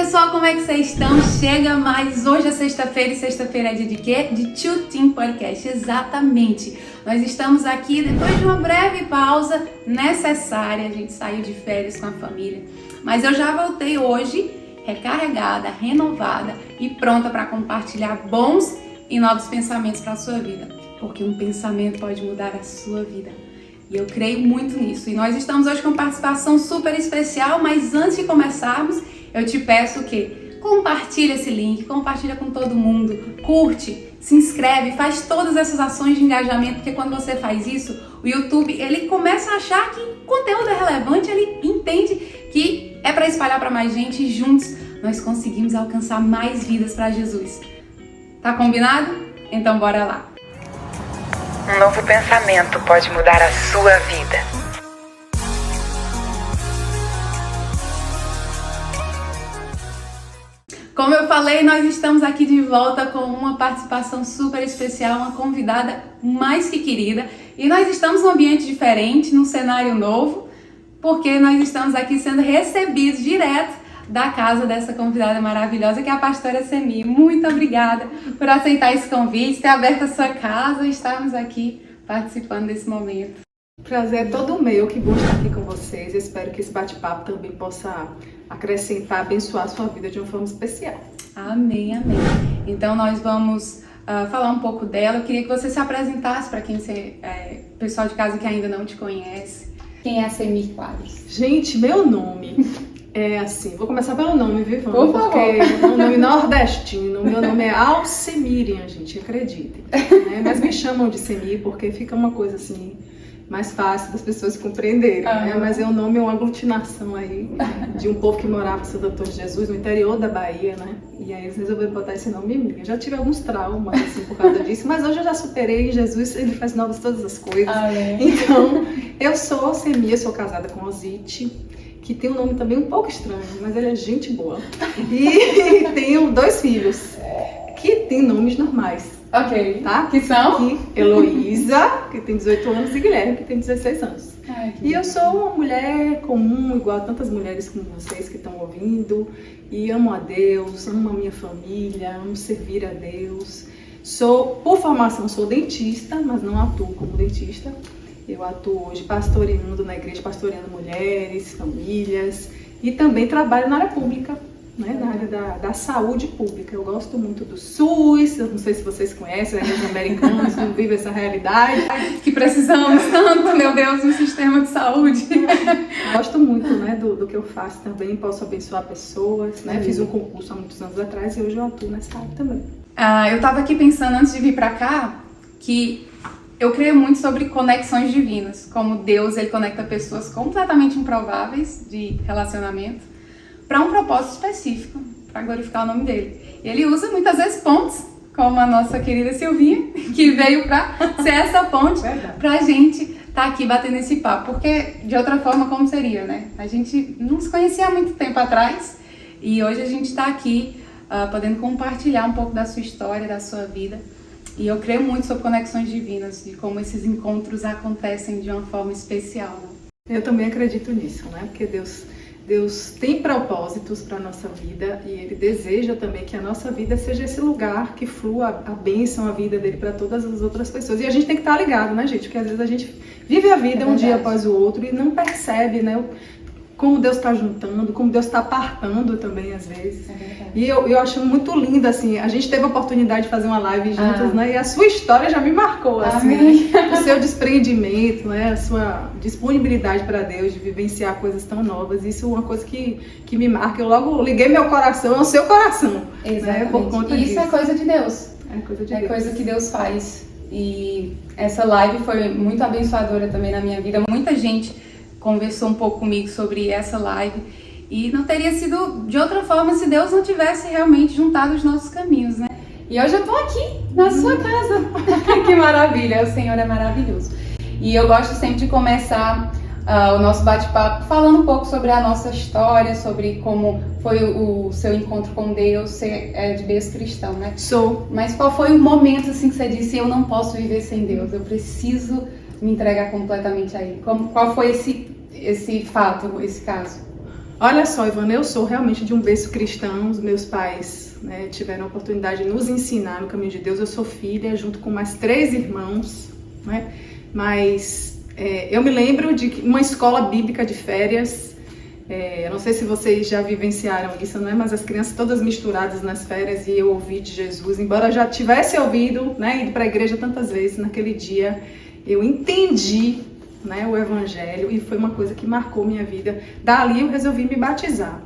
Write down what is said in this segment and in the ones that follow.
pessoal, como é que vocês estão? Chega mais, hoje é sexta-feira e sexta-feira é dia de quê? De Tio Tim Podcast, exatamente. Nós estamos aqui depois de uma breve pausa necessária, a gente saiu de férias com a família, mas eu já voltei hoje recarregada, renovada e pronta para compartilhar bons e novos pensamentos para a sua vida, porque um pensamento pode mudar a sua vida. E eu creio muito nisso. E nós estamos hoje com participação super especial, mas antes de começarmos, eu te peço que compartilhe esse link, compartilha com todo mundo, curte, se inscreve, faz todas essas ações de engajamento, porque quando você faz isso, o YouTube, ele começa a achar que o conteúdo é relevante, ele entende que é para espalhar para mais gente e juntos nós conseguimos alcançar mais vidas para Jesus. Tá combinado? Então bora lá. Um novo pensamento pode mudar a sua vida. Como eu falei, nós estamos aqui de volta com uma participação super especial, uma convidada mais que querida. E nós estamos num ambiente diferente, num cenário novo, porque nós estamos aqui sendo recebidos direto da casa dessa convidada maravilhosa, que é a pastora Semi. Muito obrigada por aceitar esse convite, ter aberto a sua casa e estarmos aqui participando desse momento. Prazer é todo meu, que bom estar aqui com vocês. Eu espero que esse bate-papo também possa acrescentar, abençoar a sua vida de uma forma especial. Amém, amém. Então nós vamos falar um pouco dela. Eu queria que você se apresentasse para quem pessoal de casa que ainda não te conhece. Quem é a Semi Quadros? Gente, meu nome é assim, vou começar pelo nome, viu, Ivana? Por favor. Porque é um nome nordestino, meu nome é Alcemiriam, gente, acreditem. Né? Mas me chamam de Semi porque fica uma coisa assim, mais fácil das pessoas compreenderem, né? Mas o nome é uma aglutinação aí de um povo que morava em Santo Antônio de Jesus, no interior da Bahia, né? E aí eles resolveram botar esse nome em mim. Eu já tive alguns traumas, assim, por causa disso, mas hoje eu já superei. Jesus, ele faz novas todas as coisas. Então, eu sou Semi, eu sou casada com Osite, que tem um nome também um pouco estranho, mas ele é gente boa. E tenho 2 filhos, que têm nomes normais. Ok. Tá? Que são? Heloísa, que tem 18 anos, e Guilherme, que tem 16 anos. Ai, e eu sou uma mulher comum, igual a tantas mulheres como vocês que estão ouvindo, e amo a Deus, amo a minha família, amo servir a Deus. Por formação, sou dentista, mas não atuo como dentista. Eu atuo hoje pastoreando na igreja, pastoreando mulheres, famílias, e também trabalho na área pública, né, na área da saúde pública. Eu gosto muito do SUS, eu não sei se vocês conhecem, os americanos não vivem essa realidade. Que precisamos tanto, meu Deus, no sistema de saúde. Gosto muito, né, do que eu faço também, posso abençoar pessoas, né? Fiz um concurso há muitos anos atrás e hoje eu atuo nessa área também. Eu tava aqui pensando antes de vir pra cá que eu creio muito sobre conexões divinas, como Deus ele conecta pessoas completamente improváveis de relacionamento para um propósito específico, para glorificar o nome dele. E ele usa muitas vezes pontes, como a nossa querida Silvinha, que veio para ser essa ponte para a gente estar aqui batendo esse papo. Porque, de outra forma, como seria, né? A gente não se conhecia há muito tempo atrás e hoje a gente está aqui podendo compartilhar um pouco da sua história, da sua vida. E eu creio muito sobre conexões divinas, de como esses encontros acontecem de uma forma especial. Eu também acredito nisso, né? Porque Deus tem propósitos para a nossa vida e Ele deseja também que a nossa vida seja esse lugar que flua a bênção, a vida dele para todas as outras pessoas. E a gente tem que estar ligado, né, gente? Porque às vezes a gente vive a vida um dia após o outro e não percebe, né, como Deus está juntando, como Deus está apartando também às vezes. E eu acho muito lindo, assim, a gente teve a oportunidade de fazer uma live juntas, né? E a sua história já me marcou, assim, né? O seu desprendimento, né? A sua disponibilidade para Deus de vivenciar coisas tão novas. Isso é uma coisa que me marca. Eu logo liguei meu coração ao seu coração. Exatamente. Né? Por conta Isso disso. É coisa de Deus. É coisa de Deus. É coisa que Deus faz. E essa live foi muito abençoadora também na minha vida. Muita gente conversou um pouco comigo sobre essa live e não teria sido de outra forma se Deus não tivesse realmente juntado os nossos caminhos, né? E hoje eu tô aqui na sua casa. Que maravilha, o Senhor é maravilhoso. E eu gosto sempre de começar o nosso bate-papo falando um pouco sobre a nossa história, sobre como foi o seu encontro com Deus. Você é de berço cristão, né? Sou. Mas qual foi o momento assim que você disse, eu não posso viver sem Deus, eu preciso me entregar completamente a Ele? Qual foi esse fato, esse caso? Olha só, Ivana, eu sou realmente de um berço cristão. Os meus pais, né, tiveram a oportunidade de nos ensinar no caminho de Deus. Eu sou filha, junto com mais 3 irmãos, né? Mas eu me lembro de uma escola bíblica de férias. Eu não sei se vocês já vivenciaram isso, né? Mas as crianças todas misturadas nas férias, e eu ouvi de Jesus. Embora eu já tivesse ouvido, né, ido para a igreja tantas vezes, naquele dia eu entendi, né, o Evangelho, e foi uma coisa que marcou minha vida. Dali eu resolvi me batizar.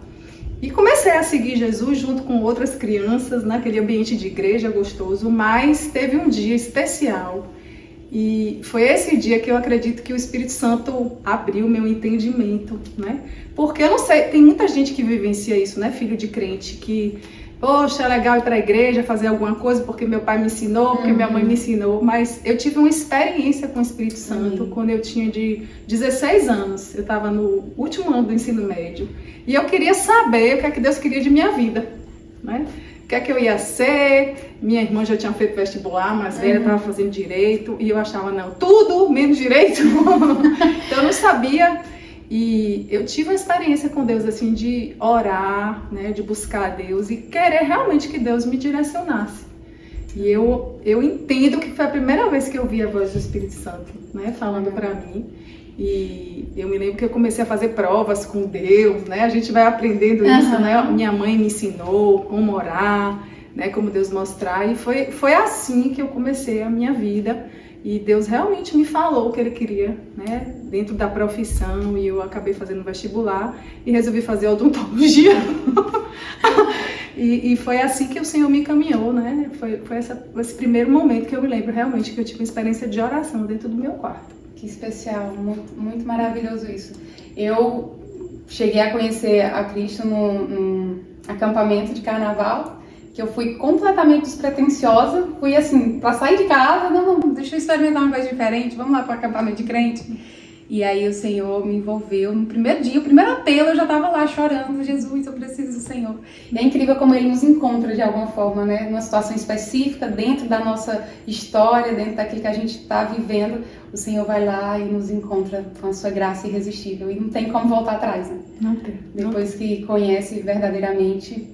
E comecei a seguir Jesus junto com outras crianças, naquele ambiente de igreja gostoso, mas teve um dia especial. E foi esse dia que eu acredito que o Espírito Santo abriu meu entendimento, né? Porque eu não sei, tem muita gente que vivencia isso, né, filho de crente, que, poxa, é legal ir para a igreja, fazer alguma coisa porque meu pai me ensinou, porque minha mãe me ensinou, mas eu tive uma experiência com o Espírito Santo quando eu tinha de 16 anos, eu estava no último ano do ensino médio, e eu queria saber o que é que Deus queria de minha vida, né? O que é que eu ia ser. Minha irmã já tinha feito vestibular, mas velha estava fazendo direito, e eu achava, não, tudo menos direito. Então eu não sabia. E eu tive uma experiência com Deus, assim, de orar, né, de buscar a Deus e querer realmente que Deus me direcionasse. E eu entendo que foi a primeira vez que eu vi a voz do Espírito Santo, né, falando para mim. E eu me lembro que eu comecei a fazer provas com Deus, né? A gente vai aprendendo isso, né? Minha mãe me ensinou como orar, né? Como Deus mostrar. E foi assim que eu comecei a minha vida. E Deus realmente me falou o que Ele queria, né? Dentro da profissão. E eu acabei fazendo vestibular e resolvi fazer odontologia. E foi assim que o Senhor me encaminhou, né? Foi esse primeiro momento que eu me lembro realmente que eu tive uma experiência de oração dentro do meu quarto. Que especial, muito, muito maravilhoso isso. Eu cheguei a conhecer a Cristo num acampamento de carnaval, que eu fui completamente despretensiosa, fui assim, pra sair de casa, não, deixa eu experimentar uma coisa diferente, vamos lá pro acampamento de crente. E aí o Senhor me envolveu no primeiro dia, o primeiro apelo eu já estava lá chorando, Jesus, eu preciso do Senhor. E é incrível como Ele nos encontra de alguma forma, né? Numa situação específica, dentro da nossa história, dentro daquilo que a gente está vivendo, o Senhor vai lá e nos encontra com a sua graça irresistível. E não tem como voltar atrás, né? Não tem. Depois que conhece verdadeiramente,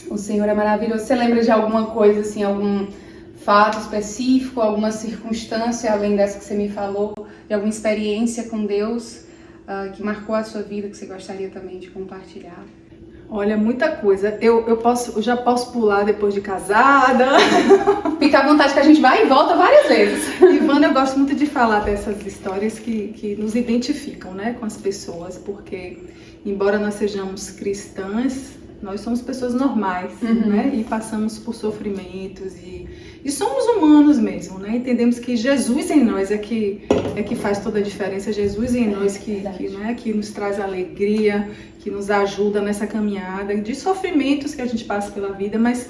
o Senhor é maravilhoso. Você lembra de alguma coisa, assim, algum fato específico, alguma circunstância, além dessa que você me falou, de alguma experiência com Deus que marcou a sua vida, que você gostaria também de compartilhar? Olha, muita coisa. Eu já posso pular depois de casada. Fica à vontade que a gente vai e volta várias vezes. Ivana, eu gosto muito de falar dessas histórias que nos identificam, né, com as pessoas, porque embora nós sejamos cristãs, nós somos pessoas normais, né? E passamos por sofrimentos e somos humanos mesmo, né? Entendemos que Jesus em nós é que faz toda a diferença. Jesus em nós que nos traz alegria, que nos ajuda nessa caminhada de sofrimentos que a gente passa pela vida. Mas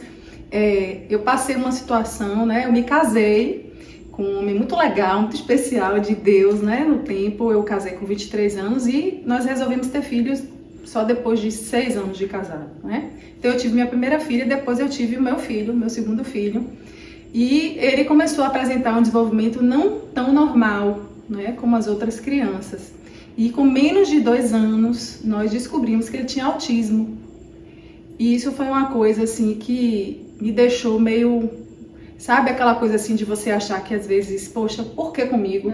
eu passei uma situação, né? Eu me casei com um homem muito legal, muito especial de Deus, né? No tempo eu casei com 23 anos e nós resolvemos ter filhos só depois de 6 anos de casado, né? Então eu tive minha primeira filha, depois eu tive o meu filho, meu segundo filho, e ele começou a apresentar um desenvolvimento não tão normal, né, como as outras crianças. E com menos de 2 anos, nós descobrimos que ele tinha autismo. E isso foi uma coisa, assim, que me deixou meio, sabe, aquela coisa assim de você achar que às vezes, poxa, por que comigo?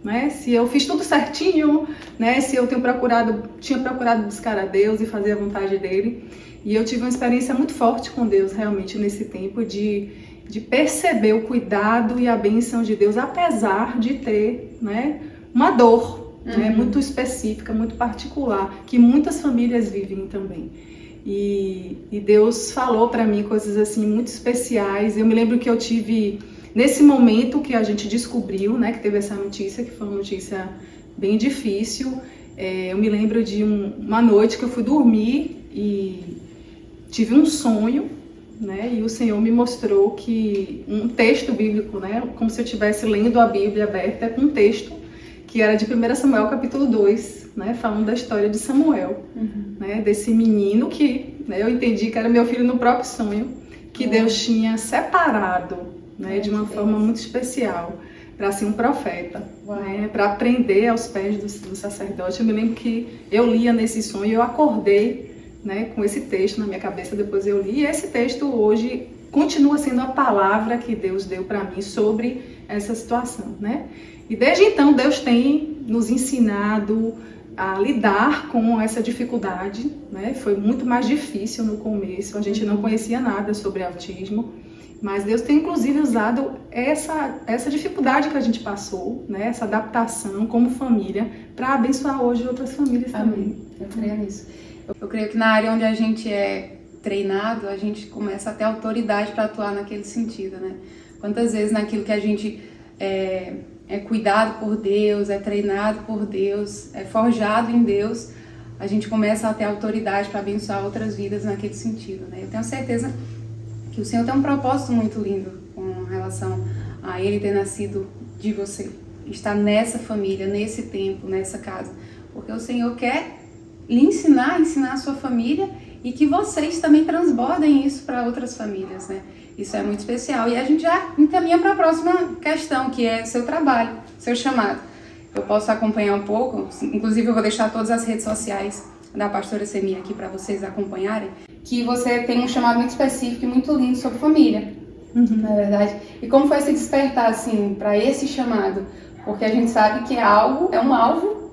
Né? Se eu fiz tudo certinho, né? Se eu tinha procurado buscar a Deus e fazer a vontade dele. E eu tive uma experiência muito forte com Deus realmente nesse tempo de perceber o cuidado e a bênção de Deus, apesar de ter, né, uma dor, né, muito específica, muito particular, que muitas famílias vivem também. E Deus falou para mim coisas assim muito especiais. Eu me lembro que eu tive, nesse momento que a gente descobriu, né, que teve essa notícia, que foi uma notícia bem difícil, eu me lembro de uma noite que eu fui dormir e tive um sonho, né, e o Senhor me mostrou que um texto bíblico, né, como se eu estivesse lendo a Bíblia aberta, com um texto que era de 1 Samuel capítulo 2, né, falando da história de Samuel, né, desse menino que, né, eu entendi que era meu filho no próprio sonho, que Deus tinha separado, né, de uma forma muito especial, para ser um profeta, né? Para aprender aos pés do sacerdote. Eu me lembro que eu lia nesse sonho e eu acordei, né, com esse texto na minha cabeça, depois eu li, e esse texto hoje continua sendo a palavra que Deus deu para mim sobre essa situação, né? E desde então Deus tem nos ensinado a lidar com essa dificuldade, né? Foi muito mais difícil no começo, a gente não conhecia nada sobre autismo, mas Deus tem inclusive usado essa dificuldade que a gente passou, né? Essa adaptação como família, para abençoar hoje outras famílias também. Eu creio nisso. Eu creio que na área onde a gente é treinado, a gente começa a ter autoridade para atuar naquele sentido, né? Quantas vezes naquilo que a gente é cuidado por Deus, é treinado por Deus, é forjado em Deus, a gente começa a ter autoridade para abençoar outras vidas naquele sentido, né? Eu tenho certeza que o Senhor tem um propósito muito lindo com relação a Ele ter nascido de você, estar nessa família, nesse tempo, nessa casa, porque o Senhor quer lhe ensinar a sua família e que vocês também transbordem isso para outras famílias, né? Isso é muito especial. E a gente já encaminha para a próxima questão, que é seu trabalho, seu chamado. Eu posso acompanhar um pouco, inclusive eu vou deixar todas as redes sociais da pastora Semia aqui para vocês acompanharem, que você tem um chamado muito específico e muito lindo sobre família, na verdade. E como foi se despertar, assim, para esse chamado? Porque a gente sabe que é um alvo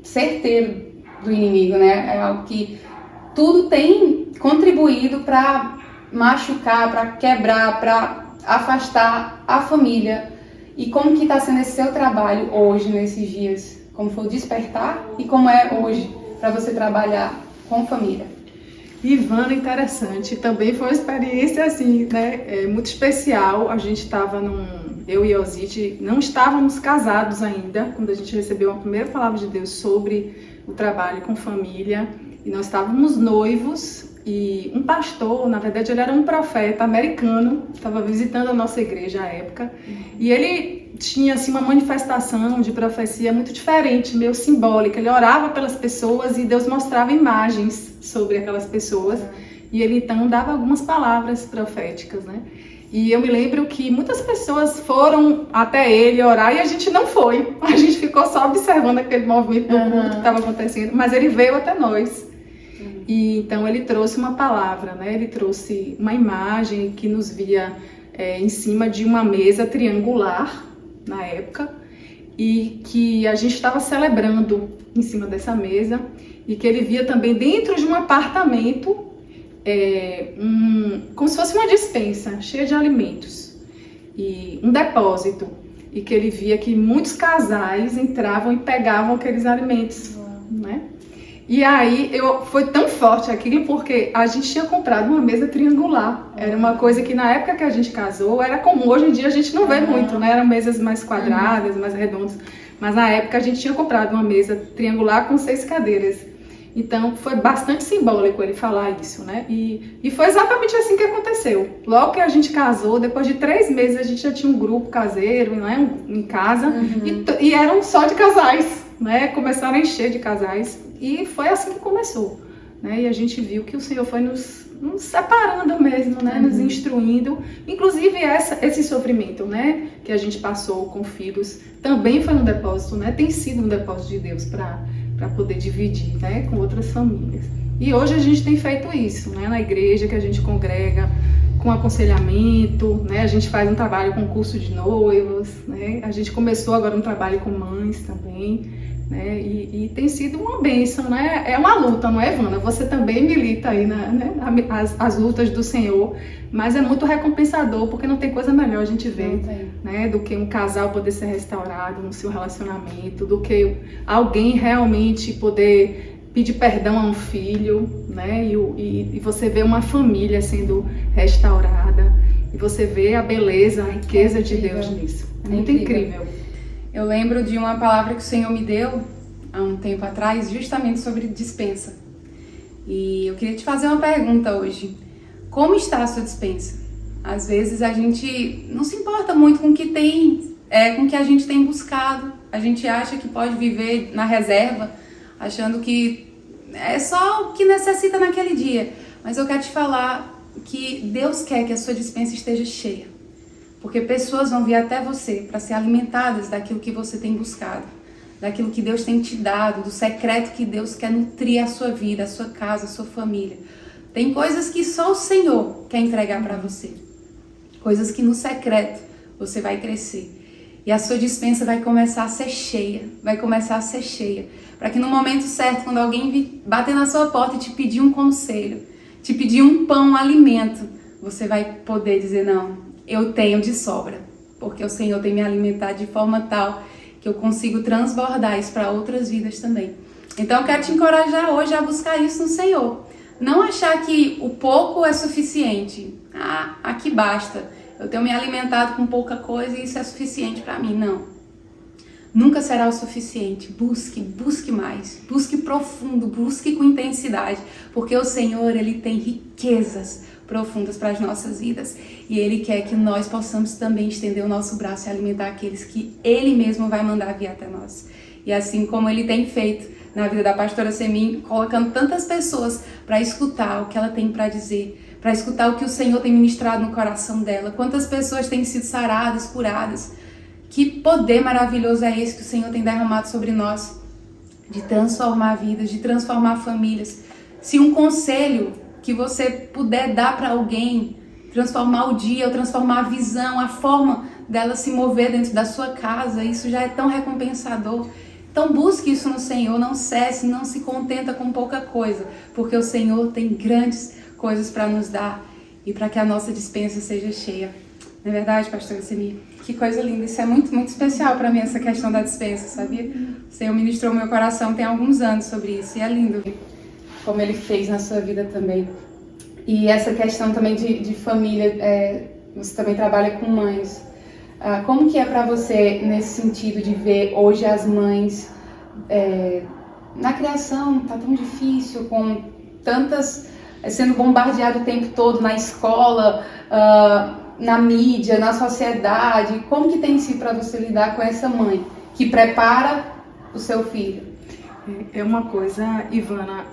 certeiro do inimigo, né? É algo que tudo tem contribuído para machucar, para quebrar, para afastar a família. E como que está sendo esse seu trabalho hoje, nesses dias? Como foi o despertar e como é hoje para você trabalhar com família? Ivana, interessante. Também foi uma experiência assim, né? Muito especial. A gente estava eu e Osite não estávamos casados ainda quando a gente recebeu a primeira palavra de Deus sobre o trabalho com família. E nós estávamos noivos e um pastor, na verdade ele era um profeta americano, estava visitando a nossa igreja à época, e ele tinha assim uma manifestação de profecia muito diferente, meio simbólica. Ele orava pelas pessoas e Deus mostrava imagens sobre aquelas pessoas, e ele então dava algumas palavras proféticas, né? E eu me lembro que muitas pessoas foram até ele orar e a gente não foi. A gente ficou só observando aquele movimento do culto que estava acontecendo, mas ele veio até nós. E então ele trouxe uma palavra, né? Ele trouxe uma imagem que nos via em cima de uma mesa triangular na época, e que a gente estava celebrando em cima dessa mesa, e que ele via também dentro de um apartamento como se fosse uma despensa cheia de alimentos e um depósito, e que ele via que muitos casais entravam e pegavam aqueles alimentos, né? E aí foi tão forte aquilo porque a gente tinha comprado uma mesa triangular. Era uma coisa que na época que a gente casou era comum. Hoje em dia a gente não vê muito, né? Eram mesas mais quadradas, mais redondas. Mas na época a gente tinha comprado uma mesa triangular com 6 cadeiras. Então foi bastante simbólico ele falar isso, né? E foi exatamente assim que aconteceu. Logo que a gente casou, depois de 3 meses a gente já tinha um grupo caseiro, né, em casa, e eram só de casais, né? Começaram a encher de casais. E foi assim que começou, né? E a gente viu que o Senhor foi nos separando mesmo, né? Nos instruindo. Inclusive esse sofrimento, né? Que a gente passou com filhos também foi um depósito, né? Tem sido um depósito de Deus para poder dividir, né? Com outras famílias. E hoje a gente tem feito isso, né? Na igreja que a gente congrega com aconselhamento, né? A gente faz um trabalho com curso de noivos, né? A gente começou agora um trabalho com mães também, né? E tem sido uma bênção, né? É uma luta, não é, Ivana? Você também milita aí as lutas do Senhor, mas é muito recompensador, porque não tem coisa melhor a gente ver, né? Do que um casal poder ser restaurado no seu relacionamento, do que alguém realmente poder pedir perdão a um filho, né? E você vê uma família sendo restaurada, e você vê a beleza, a riqueza de Deus nisso. É muito incrível. Eu lembro de uma palavra que o Senhor me deu há um tempo atrás, justamente sobre dispensa. E eu queria te fazer uma pergunta hoje. Como está a sua dispensa? Às vezes a gente não se importa muito com o que tem, com o que a gente tem buscado. A gente acha que pode viver na reserva, achando que é só o que necessita naquele dia. Mas eu quero te falar que Deus quer que a sua dispensa esteja cheia. Porque pessoas vão vir até você para ser alimentadas daquilo que você tem buscado, daquilo que Deus tem te dado, do secreto que Deus quer nutrir a sua vida, a sua casa, a sua família. Tem coisas que só o Senhor quer entregar para você. Coisas que no secreto você vai crescer. E a sua despensa vai começar a ser cheia. Vai começar a ser cheia. Para que no momento certo, quando alguém vir bater na sua porta e te pedir um conselho, te pedir um pão, um alimento, você vai poder dizer, não, eu tenho de sobra. Porque o Senhor tem me alimentado de forma tal que eu consigo transbordar isso para outras vidas também. Então eu quero te encorajar hoje a buscar isso no Senhor. Não achar que o pouco é suficiente. Ah, aqui basta. Eu tenho me alimentado com pouca coisa e isso é suficiente para mim. Não. Nunca será o suficiente. Busque mais. Busque profundo, busque com intensidade. Porque o Senhor, Ele tem riquezas profundas para as nossas vidas. E Ele quer que nós possamos também estender o nosso braço e alimentar aqueles que Ele mesmo vai mandar vir até nós. E assim como Ele tem feito na vida da pastora Semin, colocando tantas pessoas para escutar o que ela tem para dizer, para escutar o que o Senhor tem ministrado no coração dela. Quantas pessoas têm sido saradas, curadas. Que poder maravilhoso é esse que o Senhor tem derramado sobre nós, de transformar vidas, de transformar famílias. Se um conselho que você puder dar para alguém, transformar o dia, ou transformar a visão, a forma dela se mover dentro da sua casa, isso já é tão recompensador. Então busque isso no Senhor, não cesse, não se contenta com pouca coisa, porque o Senhor tem grandes coisas para nos dar e para que a nossa despensa seja cheia. Não é verdade, pastora Semi? Que coisa linda, isso é muito, muito especial para mim, essa questão da despensa, sabia? O Senhor ministrou meu coração tem alguns anos sobre isso e é lindo como Ele fez na sua vida também. E essa questão também de família, você também trabalha com mães. Como que é para você nesse sentido de ver hoje as mães na criação, tá tão difícil, com tantas, sendo bombardeado o tempo todo na escola, na mídia, na sociedade. Como que tem sido para você lidar com essa mãe que prepara o seu filho? É uma coisa, Ivana,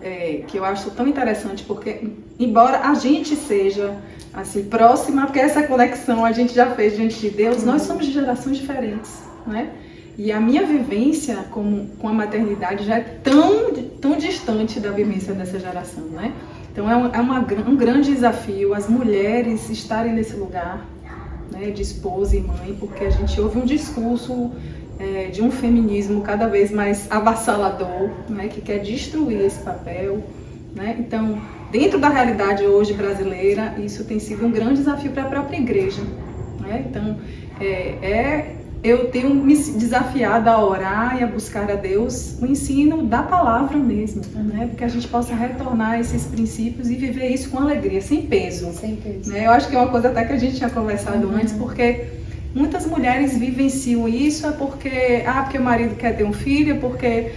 que eu acho tão interessante, porque embora a gente seja assim, próxima, porque essa conexão a gente já fez diante de Deus, nós somos de gerações diferentes, né? E a minha vivência com a maternidade já é tão distante da vivência dessa geração, né? Então um grande desafio as mulheres estarem nesse lugar, né, de esposa e mãe, porque a gente ouve um discurso de um feminismo cada vez mais avassalador, né, que quer destruir esse papel, né? Então, dentro da realidade hoje brasileira, isso tem sido um grande desafio para a própria igreja, né? Então, eu tenho me desafiado a orar e a buscar a Deus o ensino da palavra mesmo, né? Porque a gente possa retornar esses princípios e viver isso com alegria, sem peso. Sem peso. Né? Eu acho que é uma coisa até que a gente tinha conversado antes, porque muitas mulheres vivenciam isso porque o marido quer ter um filho, porque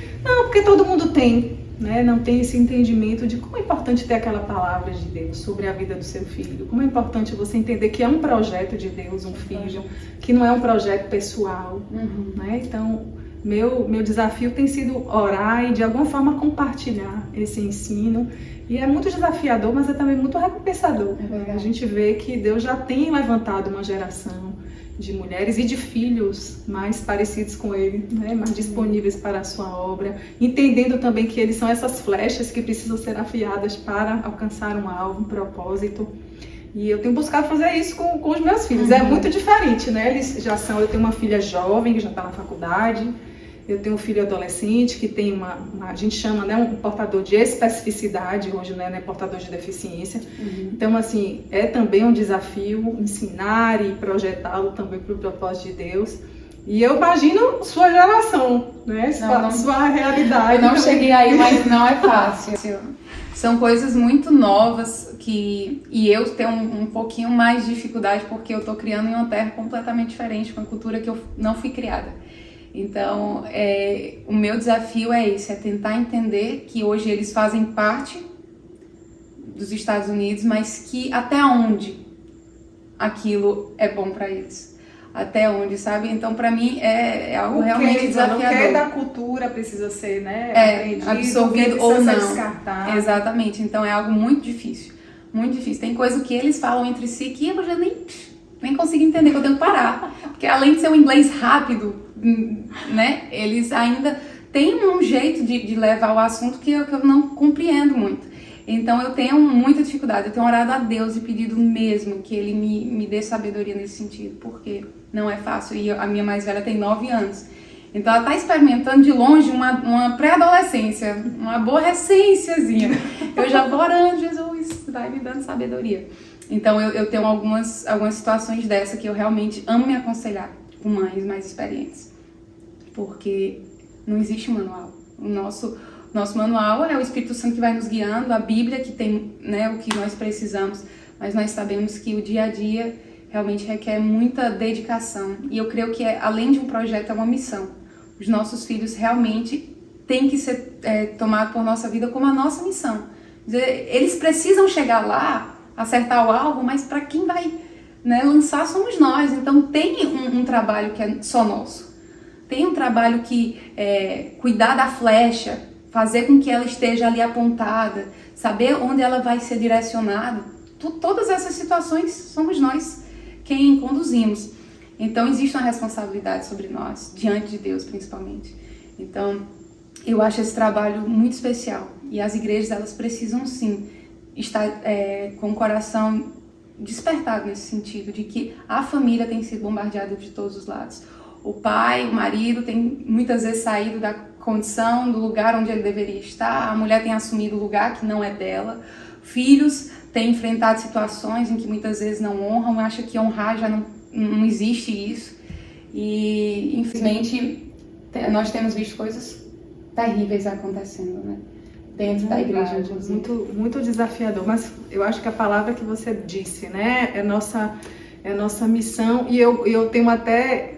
todo mundo tem, né? Não tem esse entendimento de como é importante ter aquela palavra de Deus sobre a vida do seu filho, como é importante você entender que é um projeto de Deus, um filho, que não é um projeto pessoal, né? Então, meu desafio tem sido orar e de alguma forma compartilhar esse ensino, e é muito desafiador, mas é também muito recompensador. A gente vê que Deus já tem levantado uma geração de mulheres e de filhos mais parecidos com Ele, né? Mais disponíveis para a sua obra, entendendo também que eles são essas flechas que precisam ser afiadas para alcançar um alvo, um propósito. E eu tenho buscado fazer isso com os meus filhos. É muito diferente, né? Eu tenho uma filha jovem que já está na faculdade, eu tenho um filho adolescente que tem a gente chama, né, um portador de especificidade, hoje, né, não é portador de deficiência. Então, assim, é também um desafio ensinar e projetá-lo também para o propósito de Deus. E eu imagino sua geração, né, sua realidade. Eu não cheguei aí, mas não é fácil. São coisas muito novas e eu tenho um pouquinho mais de dificuldade porque eu estou criando em uma terra completamente diferente, com a cultura que eu não fui criada. Então, o meu desafio é esse, é tentar entender que hoje eles fazem parte dos Estados Unidos, mas que até onde aquilo é bom para eles. Até onde, sabe? Então, para mim, é algo realmente desafiador. O que é da cultura precisa ser, né, absorvido ou não. Descartado. Exatamente. Então, é algo muito difícil. Muito difícil. Tem coisa que eles falam entre si que eu já nem consigo entender, que eu tenho que parar. Porque além de ser um inglês rápido, né, eles ainda têm um jeito de levar o assunto que eu não compreendo muito. Então eu tenho muita dificuldade, eu tenho orado a Deus e pedido mesmo que Ele me dê sabedoria nesse sentido, porque não é fácil. E a minha mais velha tem 9 anos. Então ela está experimentando de longe uma pré-adolescência, uma aborrecênciazinha. Eu já vou orando, Jesus, vai me dando sabedoria. Então eu tenho algumas situações dessa que eu realmente amo me aconselhar com mães mais experientes. Porque não existe manual. O nosso manual é o Espírito Santo que vai nos guiando, a Bíblia que tem, né, o que nós precisamos, mas nós sabemos que o dia a dia realmente requer muita dedicação. E eu creio que além de um projeto, é uma missão. Os nossos filhos realmente têm que ser tomados por nossa vida como a nossa missão. Eles precisam chegar lá, acertar o alvo, mas para quem vai, né, lançar somos nós. Então tem um trabalho que é só nosso. Tem um trabalho que cuidar da flecha, fazer com que ela esteja ali apontada, saber onde ela vai ser direcionada. Todas essas situações somos nós quem conduzimos. Então existe uma responsabilidade sobre nós, diante de Deus principalmente. Então eu acho esse trabalho muito especial. E as igrejas, elas precisam sim estar com o coração despertado nesse sentido, de que a família tem sido bombardeada de todos os lados. O pai, o marido tem muitas vezes saído da condição, do lugar onde ele deveria estar, a mulher tem assumido o lugar que não é dela, filhos têm enfrentado situações em que muitas vezes não honram, acham que honrar já não existe isso, e infelizmente nós temos visto coisas terríveis acontecendo, né? Dentro da igreja, inclusive. Muito, muito desafiador, mas eu acho que a palavra que você disse, né, é nossa missão, e eu tenho até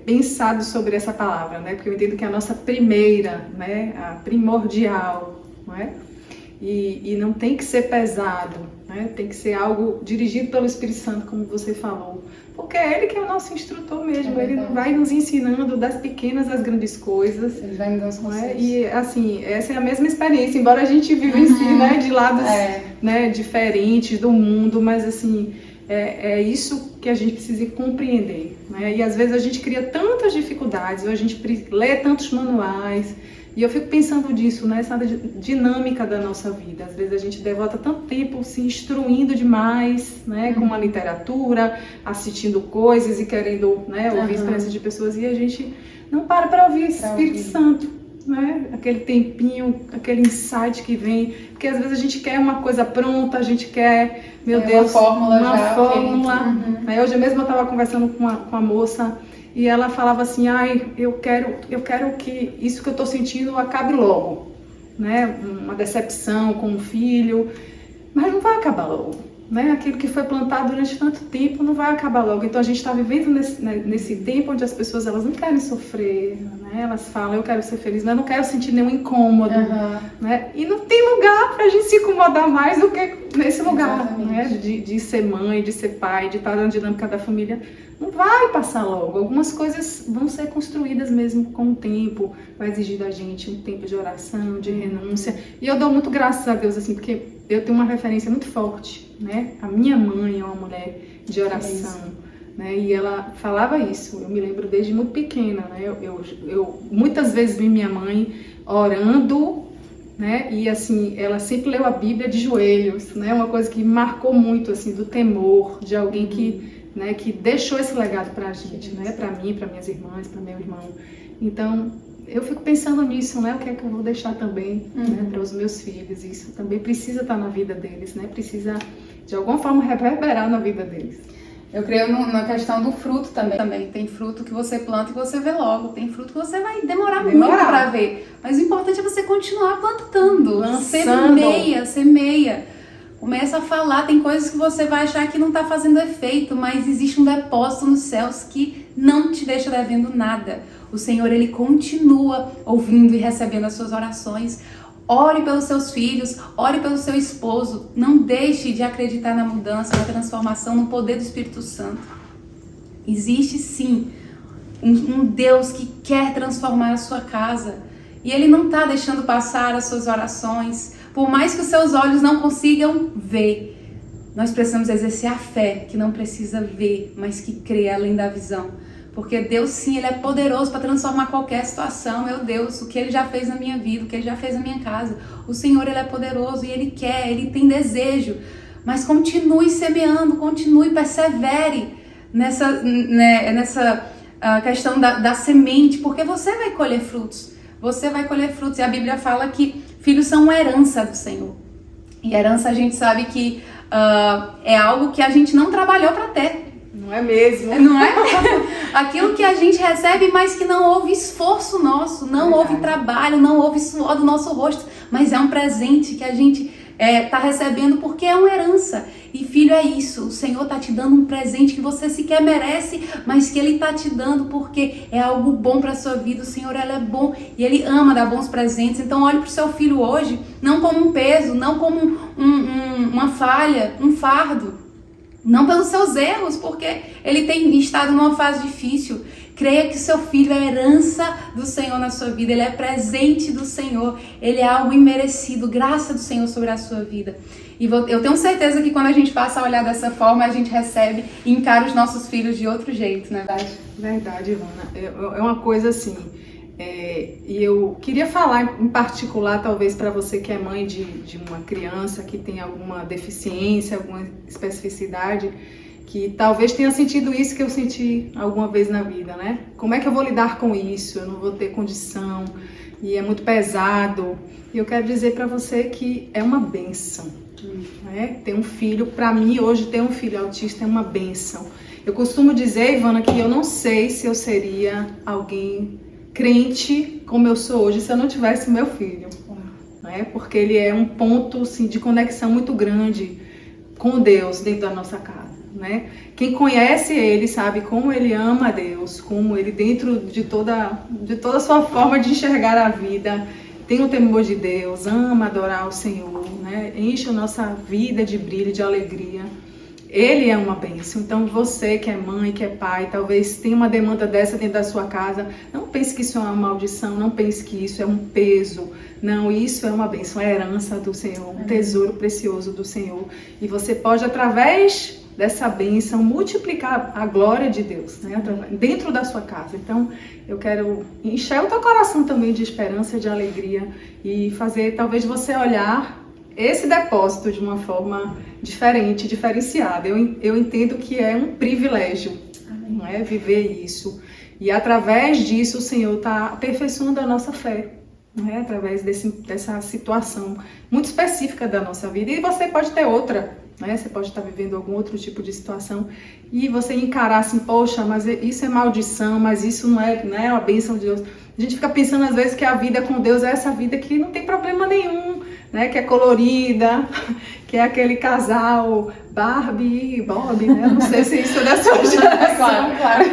pensado sobre essa palavra, né? Porque eu entendo que é a nossa primeira, né? A primordial, não é? E não tem que ser pesado, né? Tem que ser algo dirigido pelo Espírito Santo, como você falou, porque é Ele que é o nosso instrutor mesmo. Ele vai nos ensinando das pequenas às grandes coisas. Ele vai nos dando os conselhos. E assim, essa é a mesma experiência, embora a gente vivencie, né, de lados né, diferentes do mundo, mas assim, é isso que a gente precisa compreender, né? E às vezes a gente cria tantas dificuldades, ou a gente lê tantos manuais, e eu fico pensando nisso, nessa dinâmica da nossa vida. Às vezes a gente devota tanto tempo se instruindo demais, né, com a literatura, assistindo coisas e querendo, né, ouvir experiências de pessoas, e a gente não para ouvir esse Espírito Santo, né? Aquele tempinho, aquele insight que vem, porque às vezes a gente quer uma coisa pronta, a gente quer, meu Deus, uma fórmula. Aí hoje mesmo eu estava conversando com uma moça e ela falava assim, eu quero que isso que eu estou sentindo acabe logo, né? Uma decepção com um filho, mas não vai acabar logo, né? Aquilo que foi plantado durante tanto tempo não vai acabar logo. Então a gente está vivendo nesse tempo onde as pessoas, elas não querem sofrer, né? Elas falam, eu quero ser feliz, mas eu não quero sentir nenhum incômodo, né? E não tem lugar para a gente se incomodar mais do que nesse lugar, né? De ser mãe, de ser pai, de estar na dinâmica da família. Não vai passar logo. Algumas coisas vão ser construídas mesmo com o tempo. Vai exigir da gente um tempo de oração, de renúncia. E eu dou muito graças a Deus, assim, porque eu tenho uma referência muito forte, né? A minha mãe é uma mulher de oração, né? E ela falava isso. Eu me lembro desde muito pequena, né? Eu muitas vezes vi minha mãe orando, né? E assim, ela sempre leu a Bíblia de joelhos, né? Uma coisa que me marcou muito, assim, do temor de alguém que deixou esse legado pra gente, né? Pra mim, pra minhas irmãs, pra meu irmão. Então, eu fico pensando nisso, né? O que é que eu vou deixar também, né, para os meus filhos? Isso também precisa estar na vida deles, né? Precisa, de alguma forma, reverberar na vida deles. Eu creio na questão do fruto também. Tem fruto que você planta e você vê logo. Tem fruto que você vai demorar muito para ver. Mas o importante é você continuar plantando. Semeia. Começa a falar, tem coisas que você vai achar que não está fazendo efeito, mas existe um depósito nos céus que não te deixa devendo nada. O Senhor, Ele continua ouvindo e recebendo as suas orações. Ore pelos seus filhos, ore pelo seu esposo. Não deixe de acreditar na mudança, na transformação, no poder do Espírito Santo. Existe sim um Deus que quer transformar a sua casa. E Ele não está deixando passar as suas orações. Por mais que os seus olhos não consigam ver, nós precisamos exercer a fé, que não precisa ver, mas que crê além da visão. Porque Deus, sim, Ele é poderoso para transformar qualquer situação. Meu Deus, o que Ele já fez na minha vida, o que Ele já fez na minha casa. O Senhor, Ele é poderoso e Ele quer, Ele tem desejo. Mas continue semeando, continue, persevere nessa questão da semente, porque você vai colher frutos. Você vai colher frutos. E a Bíblia fala que filhos são uma herança do Senhor. E herança a gente sabe que é algo que a gente não trabalhou para ter. Não é mesmo? Não é? Aquilo que a gente recebe, mas que não houve esforço nosso, não houve trabalho, não houve suor do nosso rosto, mas é um presente que a gente está recebendo porque é uma herança. E filho, é isso, o Senhor está te dando um presente que você sequer merece, mas que Ele está te dando porque é algo bom para a sua vida. O Senhor, Ele é bom e Ele ama dar bons presentes. Então olhe para o seu filho hoje, não como um peso, não como uma falha, um fardo. Não pelos seus erros, porque ele tem estado numa fase difícil. Creia que seu filho é herança do Senhor na sua vida. Ele é presente do Senhor. Ele é algo imerecido, graça do Senhor sobre a sua vida. E eu tenho certeza que quando a gente passa a olhar dessa forma, a gente recebe e encara os nossos filhos de outro jeito, não é verdade? Verdade, Ivana. É uma coisa assim... e eu queria falar em particular, talvez para você que é mãe de uma criança que tem alguma deficiência, alguma especificidade, que talvez tenha sentido isso que eu senti alguma vez na vida, né? Como é que eu vou lidar com isso? Eu não vou ter condição e é muito pesado. E eu quero dizer para você que é uma bênção, né? Ter um filho, para mim hoje ter um filho autista é uma bênção. Eu costumo dizer, Ivana, que eu não sei se eu seria alguém crente como eu sou hoje se eu não tivesse meu filho, né? Porque ele é um ponto assim, de conexão muito grande com Deus dentro da nossa casa, né? Quem conhece ele sabe como ele ama a Deus, como ele dentro de toda a sua forma de enxergar a vida tem o temor de Deus, ama adorar o Senhor, né? Enche a nossa vida de brilho, de alegria. Ele é uma bênção. Então você que é mãe, que é pai, talvez tenha uma demanda dessa dentro da sua casa, não pense que isso é uma maldição, não pense que isso é um peso. Não, isso é uma bênção, é a herança do Senhor, um tesouro precioso do Senhor. E você pode, através dessa bênção, multiplicar a glória de Deus, né? Dentro da sua casa. Então eu quero encher o teu coração também de esperança, de alegria e fazer talvez você olhar esse depósito de uma forma diferente, diferenciada. Eu entendo que é um privilégio, não é, viver isso. E através disso o Senhor está aperfeiçoando a nossa fé, não é? Através dessa situação muito específica da nossa vida. E você pode ter outra, né? Você pode estar vivendo algum outro tipo de situação e você encarar assim, poxa, mas isso é maldição, mas isso não é a bênção de Deus. A gente fica pensando às vezes que a vida com Deus é essa vida que não tem problema nenhum, né, que é colorida, que é aquele casal Barbie e Bob, né? Não sei se isso é da sua geração. Claro.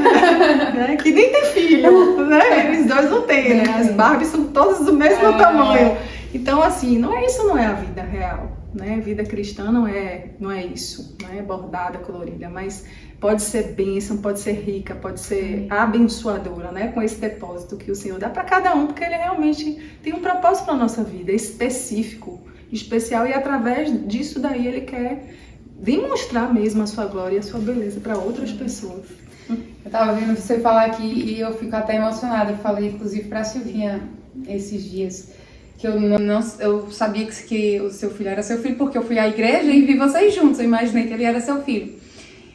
Né? Que nem tem filho, né? Eles dois não têm, né? As Barbies são todas do mesmo tamanho. Então, assim, não é a vida real, né? Vida cristã não é isso, não é bordada, colorida, mas pode ser bênção, pode ser rica, pode ser abençoadora, né? Com esse depósito que o Senhor dá para cada um, porque Ele realmente tem um propósito para a nossa vida, específico, especial, e através disso daí Ele quer demonstrar mesmo a sua glória e a sua beleza para outras pessoas. Eu tava ouvindo você falar aqui e eu fico até emocionada. Eu falei, inclusive, para a Silvinha esses dias, que eu sabia que o seu filho era seu filho, porque eu fui à igreja e vi vocês juntos. Eu imaginei que ele era seu filho.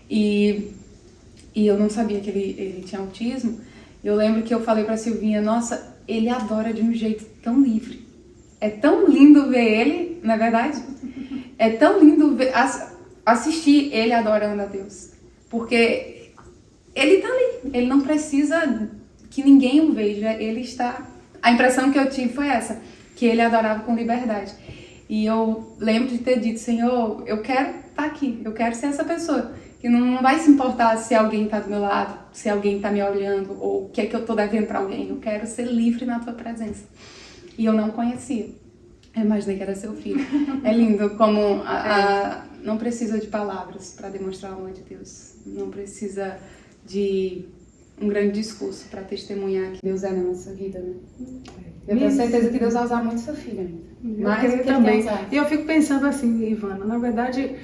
E eu não sabia que ele tinha autismo. Eu lembro que eu falei pra Silvinha, nossa, ele adora de um jeito tão livre. É tão lindo ver ele, não é verdade? É tão lindo assistir ele adorando a Deus. Porque ele tá ali, ele não precisa que ninguém o veja, ele está... A impressão que eu tive foi essa, que ele adorava com liberdade. E eu lembro de ter dito, Senhor, eu quero estar aqui, eu quero ser essa pessoa. Que não vai se importar se alguém está do meu lado, se alguém está me olhando, ou o que é que eu estou devendo para alguém. Eu quero ser livre na tua presença. E eu não conhecia. Eu imaginei que era seu filho. É lindo como não precisa de palavras para demonstrar o amor de Deus. Não precisa de um grande discurso para testemunhar que Deus é na nossa vida, né? Eu tenho certeza que Deus vai usar muito seu filho ainda. Mas o que também. tem E eu fico pensando assim, Ivana, na verdade,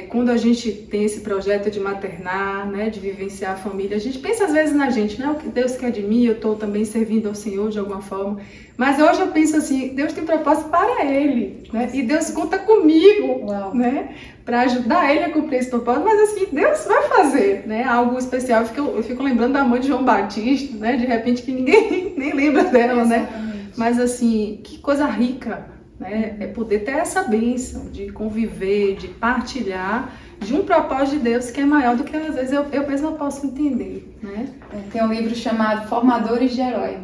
quando a gente tem esse projeto de maternar, né, de vivenciar a família, a gente pensa às vezes na gente, né, o que Deus quer de mim, eu estou também servindo ao Senhor de alguma forma, mas hoje eu penso assim, Deus tem propósito para Ele, né, e Deus conta comigo, né, para ajudar Ele a cumprir esse propósito, mas assim, Deus vai fazer, né, algo especial. Eu fico lembrando da mãe de João Batista, né, de repente que ninguém nem lembra dela, né, mas assim, que coisa rica, né? É poder ter essa bênção de conviver, de partilhar de um propósito de Deus que é maior do que às vezes eu mesma posso entender, né? Tem um livro chamado Formadores de Herói.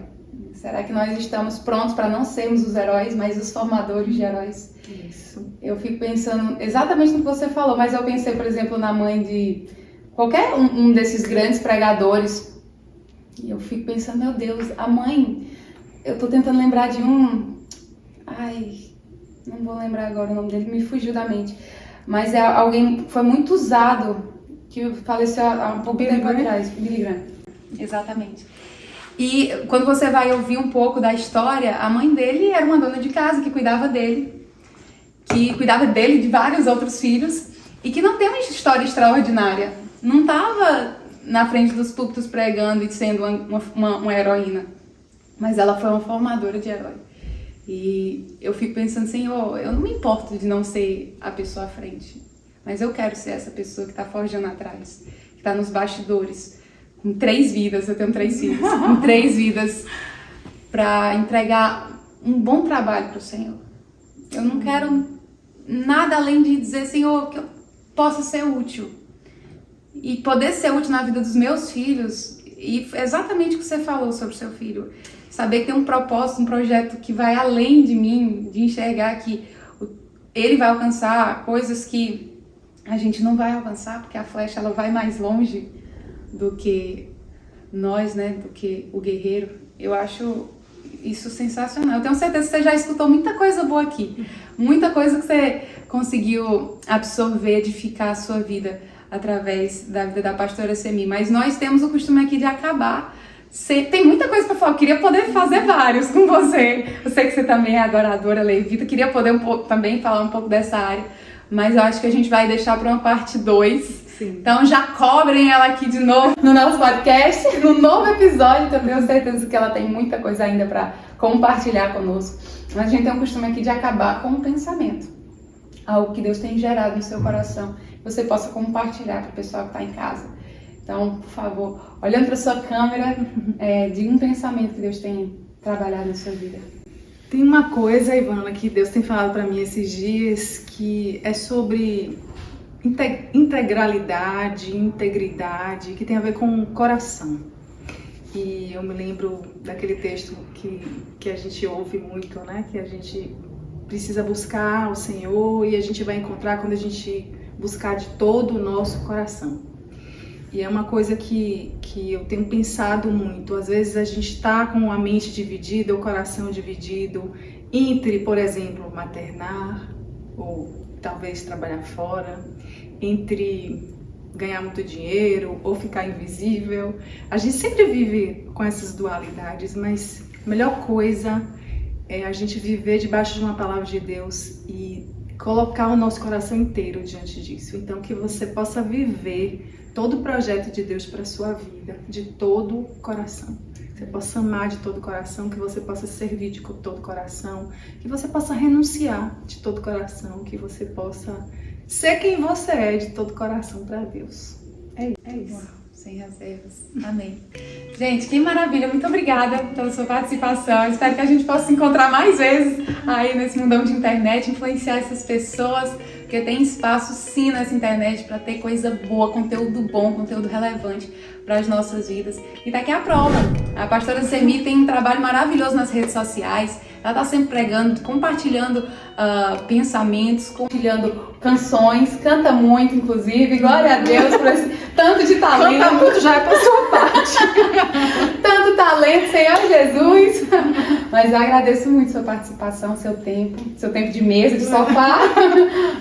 Será que nós estamos prontos para não sermos os heróis, mas os formadores de heróis? Isso. Eu fico pensando exatamente no que você falou, mas eu pensei, por exemplo, na mãe de qualquer um desses grandes pregadores. E eu fico pensando, meu Deus, a mãe... Eu tô tentando lembrar de um... Ai, não vou lembrar agora o nome dele, me fugiu da mente. Mas é alguém que foi muito usado, que faleceu há um pouco tempo atrás. Billy Graham. Exatamente. E quando você vai ouvir um pouco da história, a mãe dele era uma dona de casa que cuidava dele, de vários outros filhos, e que não tem uma história extraordinária. Não estava na frente dos púlpitos pregando e sendo uma heroína. Mas ela foi uma formadora de herói. E eu fico pensando, Senhor, eu não me importo de não ser a pessoa à frente, mas eu quero ser essa pessoa que está forjando atrás, que está nos bastidores, com 3 vidas, eu tenho 3 filhos, com 3 vidas, para entregar um bom trabalho para o Senhor. Eu não quero nada além de dizer, Senhor, que eu possa ser útil. E poder ser útil na vida dos meus filhos, e exatamente o que você falou sobre o seu filho. Saber que tem um propósito, um projeto que vai além de mim, de enxergar que ele vai alcançar coisas que a gente não vai alcançar, porque a flecha ela vai mais longe do que nós, né, do que o guerreiro. Eu acho isso sensacional. Eu tenho certeza que você já escutou muita coisa boa aqui, muita coisa que você conseguiu absorver, edificar a sua vida através da vida da pastora Semi. Mas nós temos o costume aqui de acabar. Tem muita coisa para falar, eu queria poder fazer vários com você. Eu sei que você também é adoradora, levita, queria poder também falar um pouco dessa área, mas eu acho que a gente vai deixar para uma parte 2. Sim. Então já cobrem ela aqui de novo no nosso podcast, no novo episódio, que eu tenho certeza que ela tem muita coisa ainda para compartilhar conosco. Mas a gente tem um costume aqui de acabar com um pensamento, algo que Deus tem gerado no seu coração, que você possa compartilhar para o pessoal que está em casa. Então, por favor, olhando para a sua câmera, diga um pensamento que Deus tem trabalhado na sua vida. Tem uma coisa, Ivana, que Deus tem falado para mim esses dias, que é sobre integralidade, integridade, que tem a ver com o coração. E eu me lembro daquele texto que a gente ouve muito, né? Que a gente precisa buscar o Senhor e a gente vai encontrar quando a gente buscar de todo o nosso coração. E é uma coisa que eu tenho pensado muito. Às vezes a gente está com a mente dividida, o coração dividido, entre, por exemplo, maternar ou talvez trabalhar fora, entre ganhar muito dinheiro ou ficar invisível. A gente sempre vive com essas dualidades, mas a melhor coisa é a gente viver debaixo de uma palavra de Deus e colocar o nosso coração inteiro diante disso. Então que você possa viver todo o projeto de Deus para a sua vida, de todo o coração. Que você possa amar de todo o coração, que você possa servir de todo o coração, que você possa renunciar de todo o coração, que você possa ser quem você é de todo o coração para Deus. É isso. Uau, sem reservas. Amém. Gente, que maravilha. Muito obrigada pela sua participação. Espero que a gente possa se encontrar mais vezes aí nesse mundão de internet, influenciar essas pessoas, porque tem espaço sim nessa internet para ter coisa boa, conteúdo bom, conteúdo relevante para as nossas vidas. E tá aqui a prova. A pastora Semi tem um trabalho maravilhoso nas redes sociais. Ela tá sempre pregando, compartilhando pensamentos, compartilhando canções, canta muito, inclusive. Glória a Deus por esse tanto de talento. Canta muito já é pra sua parte. Tanto talento, Senhor Jesus. Mas eu agradeço muito sua participação, seu tempo de mesa, de sofá.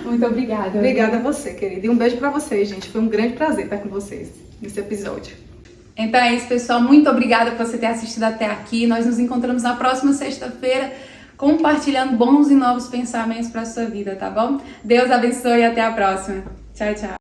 Muito obrigada. Obrigada a você, querida. E um beijo pra vocês, gente. Foi um grande prazer estar com vocês nesse episódio. Então é isso, pessoal. Muito obrigada por você ter assistido até aqui. Nós nos encontramos na próxima sexta-feira compartilhando bons e novos pensamentos para sua vida, tá bom? Deus abençoe e até a próxima. Tchau, tchau.